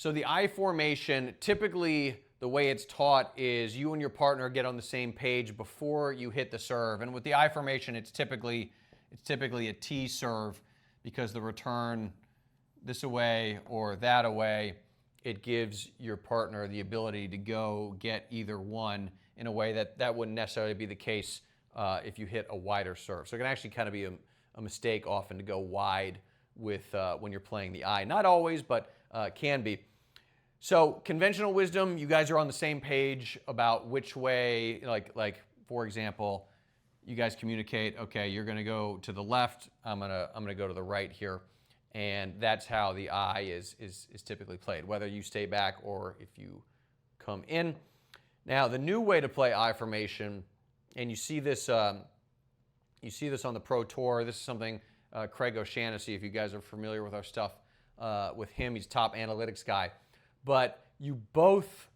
So the I formation, typically the way it's taught is you and your partner get on the same page before you hit the serve. And with the I formation, it's typically a T serve because the return this away or that away, it gives your partner the ability to go get either one in a way that wouldn't necessarily be the case if you hit a wider serve. So it can actually kind of be a mistake often to go wide with when you're playing the I. Not always, but can be. So conventional wisdom, you guys are on the same page about which way, like for example, you guys communicate, okay, you're going to go to the left, I'm going to go to the right here. And that's how the I is typically played, whether you stay back or if you come in. Now, the new way to play I formation, and you see this on the Pro Tour. This is something Craig O'Shaughnessy, if you guys are familiar with our stuff with him, he's top analytics guy. But you both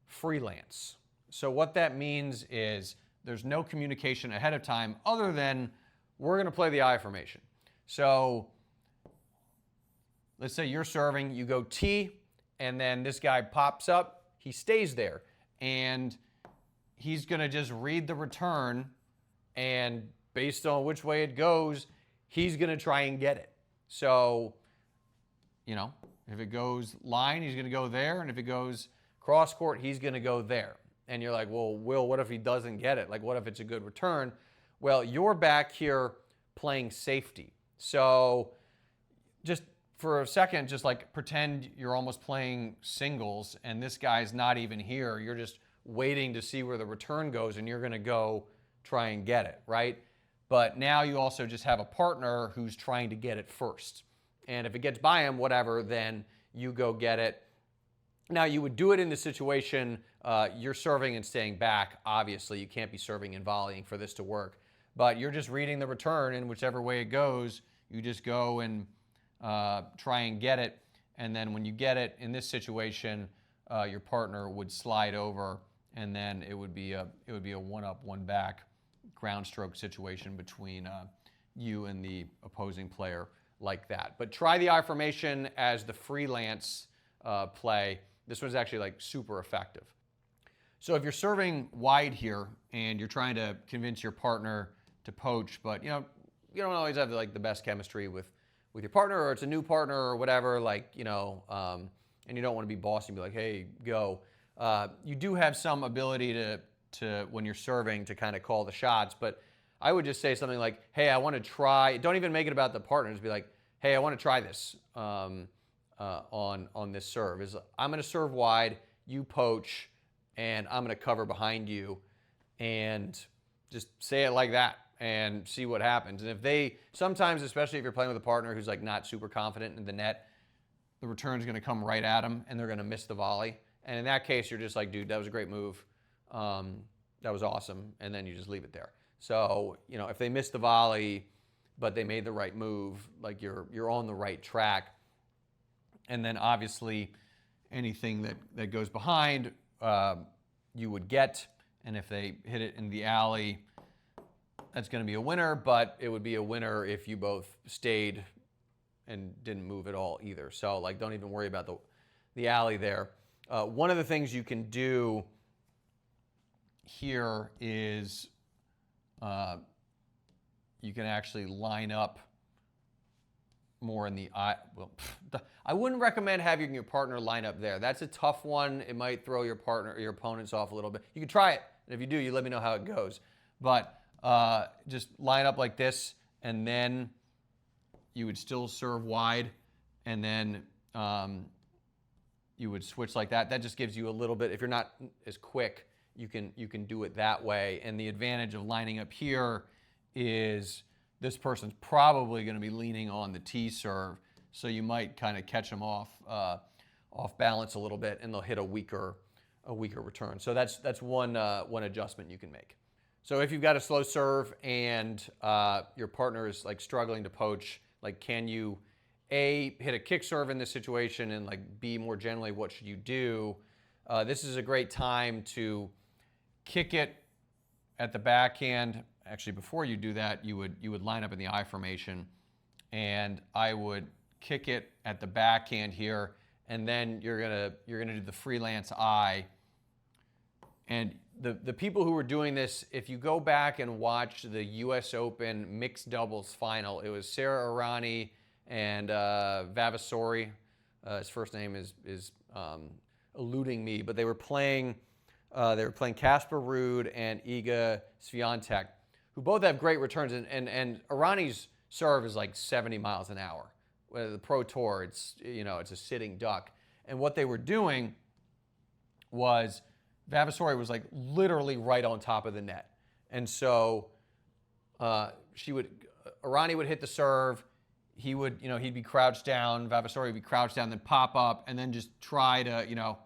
freelance. So what that means is there's no communication ahead of time other than we're going to play the I formation. So let's say you're serving, you go T, and then this guy pops up, he stays there, and he's going to just read the return, and based on which way it goes, he's going to try and get it. So, if it goes line, he's going to go there, and if it goes cross court, he's going to go there. And you're like, well, Will, what if he doesn't get it? Like, what if it's a good return? Well, you're back here playing safety. So just for a second, just like pretend you're almost playing singles and this guy's not even here. You're just waiting to see where the return goes and you're going to go try and get it, right? But now you also just have a partner who's trying to get it first. And if it gets by him, whatever, then you go get it. Now, you would do it in the situation you're serving and staying back. Obviously, you can't be serving and volleying for this to work. But you're just reading the return, and whichever way it goes, you just go and try and get it. And then when you get it, in this situation, your partner would slide over, and then it would be a one-up, one-back ground stroke situation between you and the opposing player like that. But try the I formation as the freelance play. This one's actually like super effective. So if you're serving wide here and you're trying to convince your partner to poach, but you don't always have like the best chemistry with your partner, or it's a new partner or whatever, and you don't want to be bossy and be like, hey, go. You do have some ability to when you're serving to kind of call the shots, but I would just say something like, hey, I want to try. Don't even make it about the partner. Just be like, hey, I want to try this on this serve. I'm going to serve wide, you poach, and I'm going to cover behind you, and just say it like that and see what happens. And sometimes, especially if you're playing with a partner who's like not super confident in the net, the return's going to come right at them and they're going to miss the volley. And in that case, you're just like, dude, that was a great move. That was awesome. And then you just leave it there. So, if they missed the volley, but they made the right move, like you're on the right track. And then obviously anything that goes behind, you would get. And if they hit it in the alley, that's going to be a winner, but it would be a winner if you both stayed and didn't move at all either. So don't even worry about the alley there. One of the things you can do here is you can actually line up more in the I. Well, I wouldn't recommend having your partner line up there. That's a tough one. It might throw your opponents off a little bit. You can try it, and if you do, you let me know how it goes. But just line up like this, and then you would still serve wide, and then you would switch like that. That just gives you a little bit. If you're not as quick, you can do it that way. And the advantage of lining up here is this person's probably going to be leaning on the T serve, so you might kind of catch them off balance a little bit, and they'll hit a weaker return. So that's one adjustment you can make. So if you've got a slow serve and your partner is struggling to poach, can you A, hit a kick serve in this situation, and B, more generally, what should you do? This is a great time to kick it at the backhand. Actually, before you do that, you would line up in the I formation, and I would kick it at the backhand here, and then you're gonna do the freelance eye. And the people who were doing this, if you go back and watch the U.S. Open mixed doubles final, it was Sara Errani and Vavasori. His first name is eluding me, but they were playing Casper Ruud and Iga Swiatek, who both have great returns. And Errani's serve is like 70 miles an hour. With the Pro Tour, it's a sitting duck. And what they were doing was Vavasori was like literally right on top of the net. And so Errani would hit the serve. He'd be crouched down. Vavasori would be crouched down, then pop up, and then just try to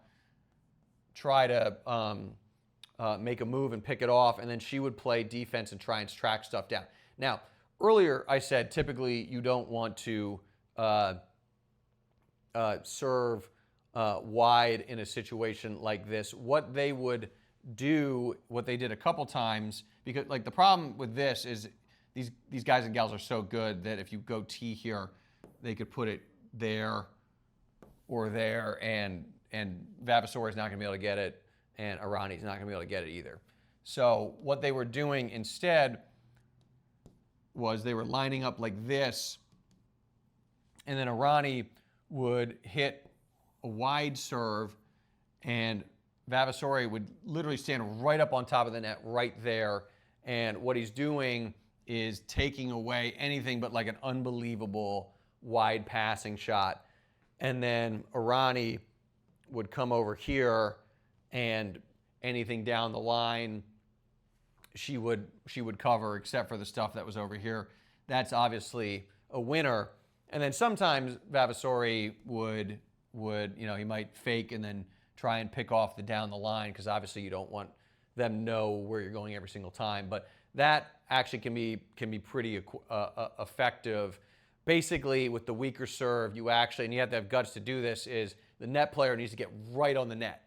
make a move and pick it off. And then she would play defense and try and track stuff down. Now, earlier I said typically you don't want to serve wide in a situation like this. What they would do, what they did a couple times, because like the problem with this is these guys and gals are so good that if you go tee here, they could put it there or there, and Vavasori is not going to be able to get it, and Errani is not going to be able to get it either. So what they were doing instead was they were lining up like this, and then Errani would hit a wide serve, and Vavasori would literally stand right up on top of the net right there. And what he's doing is taking away anything but like an unbelievable wide passing shot. And then Errani would come over here, and anything down the line she would cover, except for the stuff that was over here. That's obviously a winner. And then sometimes Vavasori would he might fake and then try and pick off the down the line, because obviously you don't want them to know where you're going every single time. But that actually can be pretty effective. Basically, with the weaker serve, you have to have guts to do this, is the net player needs to get right on the net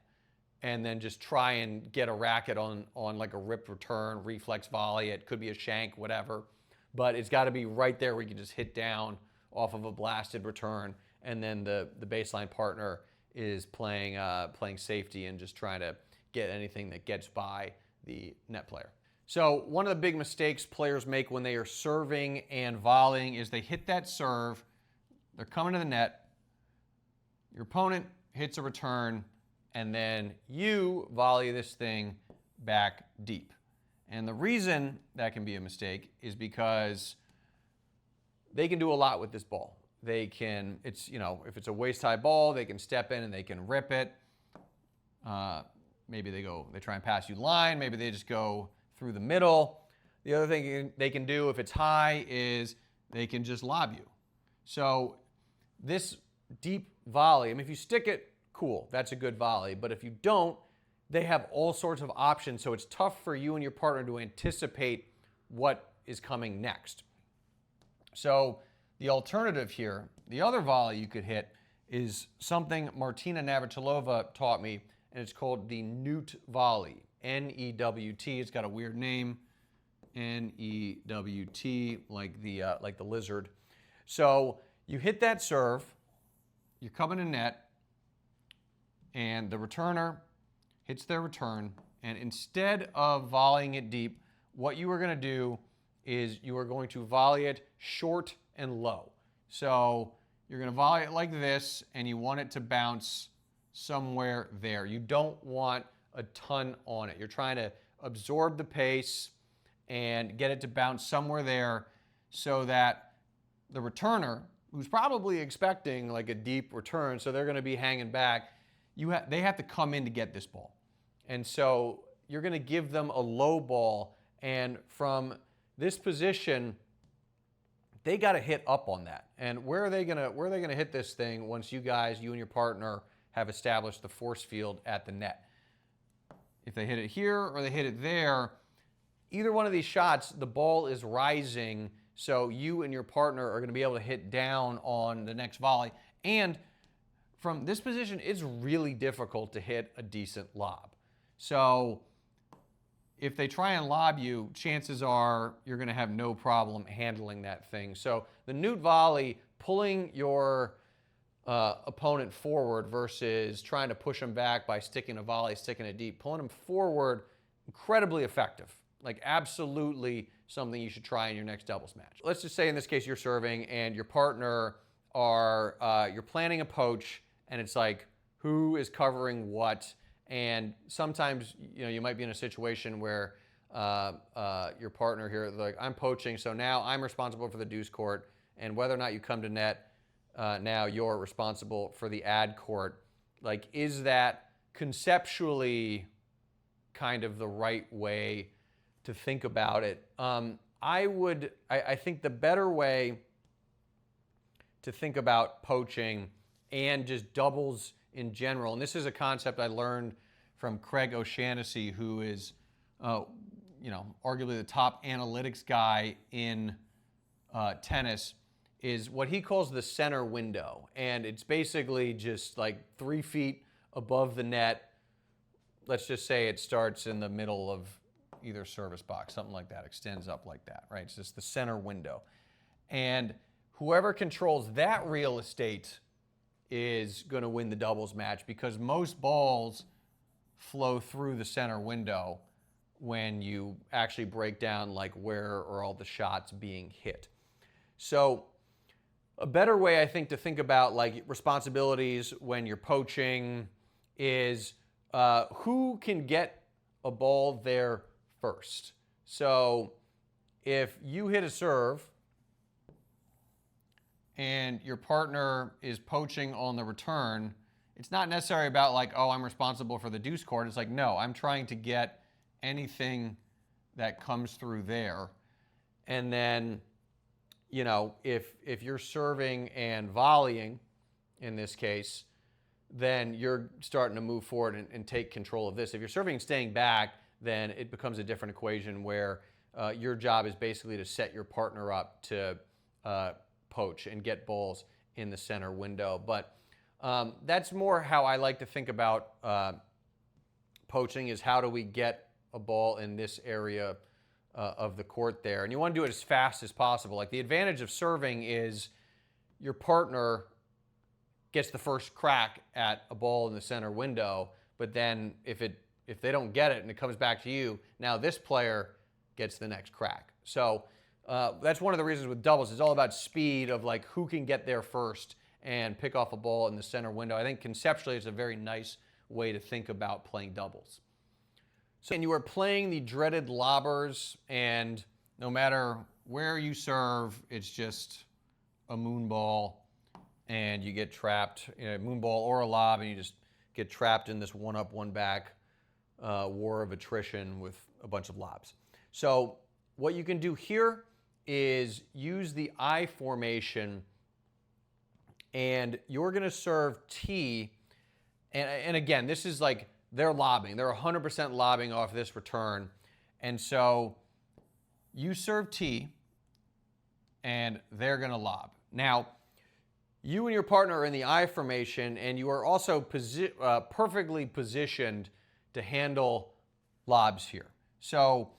and then just try and get a racket on like a ripped return, reflex volley. It could be a shank, whatever. But it's got to be right there where you can just hit down off of a blasted return, and then the baseline partner is playing safety and just trying to get anything that gets by the net player. So one of the big mistakes players make when they are serving and volleying is they hit that serve, they're coming to the net, your opponent hits a return, and then you volley this thing back deep. And the reason that can be a mistake is because they can do a lot with this ball. They can, if it's a waist-high ball, they can step in and they can rip it. Maybe they try and pass you line. Maybe they just go through the middle. The other thing they can do if it's high is they can just lob you. So this deep volley, if you stick it, cool, that's a good volley. But if you don't, they have all sorts of options. So it's tough for you and your partner to anticipate what is coming next. So the alternative here, the other volley you could hit, is something Martina Navratilova taught me, and it's called the Newt volley, N-E-W-T. It's got a weird name, N-E-W-T, like the lizard. So you hit that serve, you're coming to net, and the returner hits their return, and instead of volleying it deep, what you are going to do is you are going to volley it short and low. So you're going to volley it like this, and you want it to bounce somewhere there. You don't want a ton on it. You're trying to absorb the pace and get it to bounce somewhere there, so that the returner, who's probably expecting like a deep return, so they're going to be hanging back, they have to come in to get this ball. And so you're going to give them a low ball, and from this position, they got to hit up on that. And where are they going to hit this thing once you and your partner have established the force field at the net? If they hit it here or they hit it there, either one of these shots, the ball is rising, so you and your partner are going to be able to hit down on the next volley. And from this position, it's really difficult to hit a decent lob. So if they try and lob you, chances are you're going to have no problem handling that thing. So the Newt volley, pulling your opponent forward versus trying to push them back by sticking a volley, sticking it deep. Pulling them forward, incredibly effective. Like absolutely something you should try in your next doubles match. Let's just say in this case you're serving and your partner you're planning a poach, and it's like who is covering what. And sometimes you might be in a situation where your partner here, like I'm poaching, so now I'm responsible for the deuce court, and whether or not you come to net, now you're responsible for the ad court. Like, is that conceptually kind of the right way to think about it? I think the better way to think about poaching and just doubles in general, and this is a concept I learned from Craig O'Shaughnessy, who is, arguably the top analytics guy in tennis, is what he calls the center window. And it's basically just like 3 feet above the net. Let's just say it starts in the middle of either service box, something like that, extends up like that, right? It's just the center window. And whoever controls that real estate is going to win the doubles match, because most balls flow through the center window when you actually break down like where are all the shots being hit. So a better way, I think, to think about like responsibilities when you're poaching is who can get a ball there first. So if you hit a serve and your partner is poaching on the return, it's not necessarily about like, oh, I'm responsible for the deuce court. It's like, no, I'm trying to get anything that comes through there. And then, if you're serving and volleying, in this case, then you're starting to move forward and take control of this. If you're serving and staying back, then it becomes a different equation where your job is basically to set your partner up to poach and get balls in the center window. But that's more how I like to think about poaching, is how do we get a ball in this area of the court there. And you want to do it as fast as possible. Like, the advantage of serving is your partner gets the first crack at a ball in the center window, but then if they don't get it and it comes back to you, now this player gets the next crack. So that's one of the reasons with doubles. It's all about speed of like who can get there first and pick off a ball in the center window. I think conceptually it's a very nice way to think about playing doubles. So, and you are playing the dreaded lobbers, and no matter where you serve, it's just a moon ball, and you get trapped, moon ball or a lob, and you just get trapped in this one up, one back war of attrition with a bunch of lobs. So what you can do here is use the I formation, and you're going to serve T. And again, this is like they're lobbing. They're 100% lobbing off this return. And so you serve T, and they're going to lob. Now, you and your partner are in the I formation, and you are also perfectly positioned to handle lobs here. So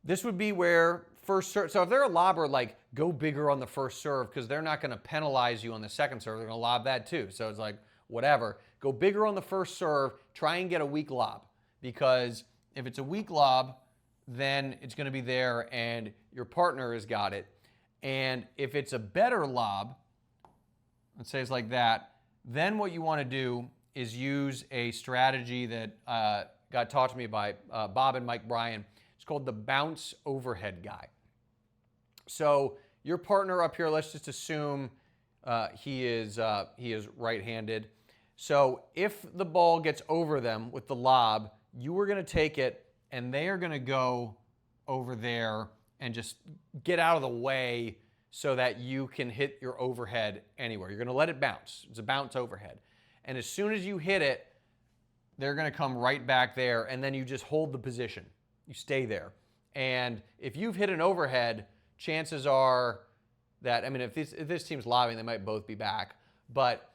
this would be where first serve. So if they're a lobber, like, go bigger on the first serve, because they're not going to penalize you on the second serve. They're going to lob that too. So it's like, whatever. Go bigger on the first serve. Try and get a weak lob, because if it's a weak lob, then it's going to be there and your partner has got it. And if it's a better lob, let's say it's like that, then what you want to do is use a strategy that got taught to me by Bob and Mike Bryan. It's called the bounce overhead guy. So your partner up here, let's just assume he is right-handed. So if the ball gets over them with the lob, you are going to take it, and they are going to go over there and just get out of the way so that you can hit your overhead anywhere. You're going to let it bounce. It's a bounce overhead. And as soon as you hit it, they're going to come right back there, and then you just hold the position. You stay there. And if you've hit an overhead, chances are that, I mean, if this team's lobbing, they might both be back. But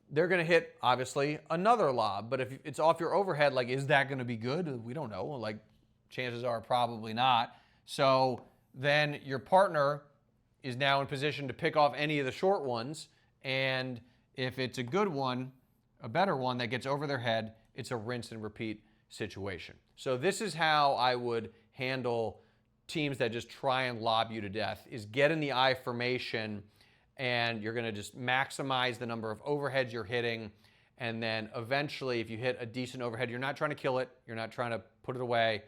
they're going to hit, obviously, another lob. But if it's off your overhead, like, is that going to be good? We don't know. Like, chances are probably not. So then your partner is now in position to pick off any of the short ones. And If it's a good one, a better one that gets over their head, it's a rinse and repeat situation. So this is how I would handle teams that just try and lob you to death, is get in the I formation, and you're going to just maximize the number of overheads you're hitting. And then eventually, if you hit a decent overhead, you're not trying to kill it, you're not trying to put it away,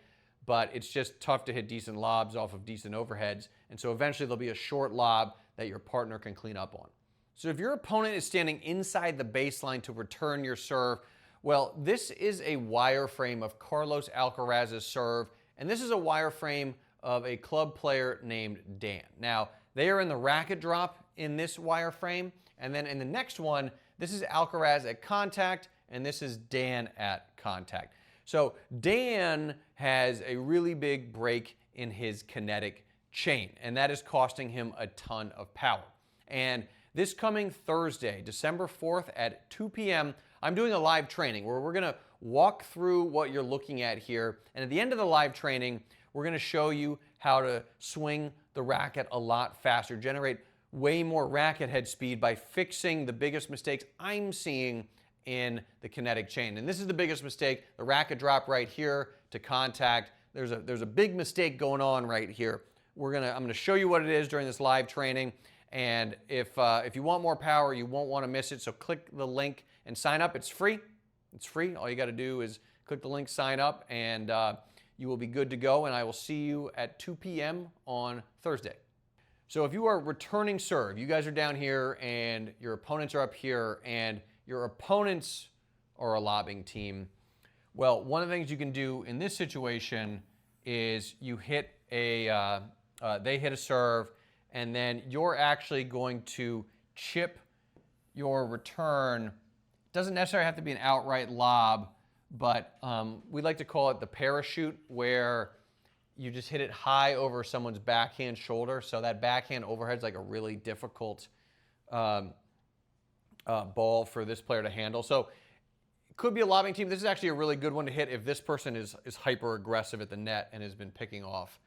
but it's just tough to hit decent lobs off of decent overheads. And so eventually there'll be a short lob that your partner can clean up on. So if your opponent is standing inside the baseline to return your serve, well, this is a wireframe of Carlos Alcaraz's serve, and this is a wireframe of a club player named Dan. Now, they are in the racket drop in this wireframe, and then in the next one, this is Alcaraz at contact, and this is Dan at contact. So Dan has a really big break in his kinetic chain, and that is costing him a ton of power. And this coming Thursday, December 4th at 2 p.m., I'm doing a live training where we're going to walk through what you're looking at here. And at the end of the live training, we're going to show you how to swing the racket a lot faster, generate way more racket head speed by fixing the biggest mistakes I'm seeing in the kinetic chain. And this is the biggest mistake, the racket drop right here to contact. There's a big mistake going on right here. I'm going to show you what it is during this live training. And if you want more power, you won't want to miss it. So click the link and sign up. It's free. It's free. All you got to do is click the link, sign up, and you will be good to go. And I will see you at 2 p.m. on Thursday. So if you are returning serve, you guys are down here and your opponents are up here, and your opponents are a lobbing team. Well, one of the things you can do in this situation is you hit they hit a serve, and then you're actually going to chip your return. It doesn't necessarily have to be an outright lob, but we like to call it the parachute, where you just hit it high over someone's backhand shoulder. So that backhand overhead is like a really difficult ball for this player to handle. So it could be a lobbing team. This is actually a really good one to hit if this person is hyper aggressive at the net and has been picking off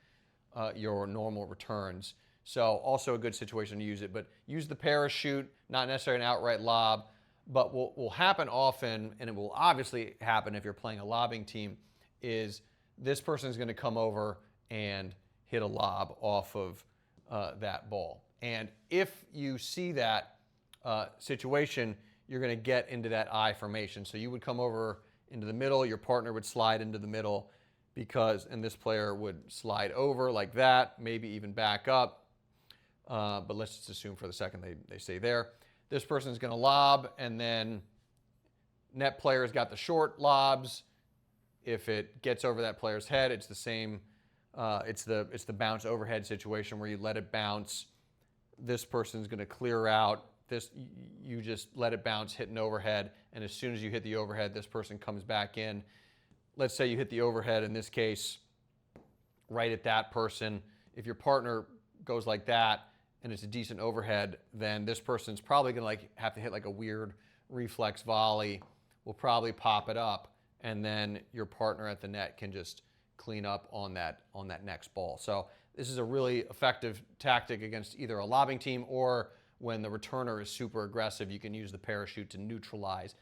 your normal returns. So also a good situation to use it. But use the parachute, not necessarily an outright lob. But what will happen often, and it will obviously happen if you're playing a lobbing team, is this person is going to come over and hit a lob off of that ball. And if you see that situation, you're going to get into that I formation. So you would come over into the middle, your partner would slide into the middle, and this player would slide over like that, maybe even back up. But let's just assume for the second they stay there. This person's going to lob, and then net player's got the short lobs. If it gets over that player's head, it's the same. It's the bounce overhead situation where you let it bounce. This person's going to clear out. You just let it bounce, hit an overhead, and as soon as you hit the overhead, this person comes back in. Let's say you hit the overhead, in this case, right at that person. If your partner goes like that and it's a decent overhead, then this person's probably going to have to hit like a weird reflex volley. Will probably pop it up, and then your partner at the net can just clean up on that next ball. So this is a really effective tactic against either a lobbing team, or when the returner is super aggressive, you can use the parachute to neutralize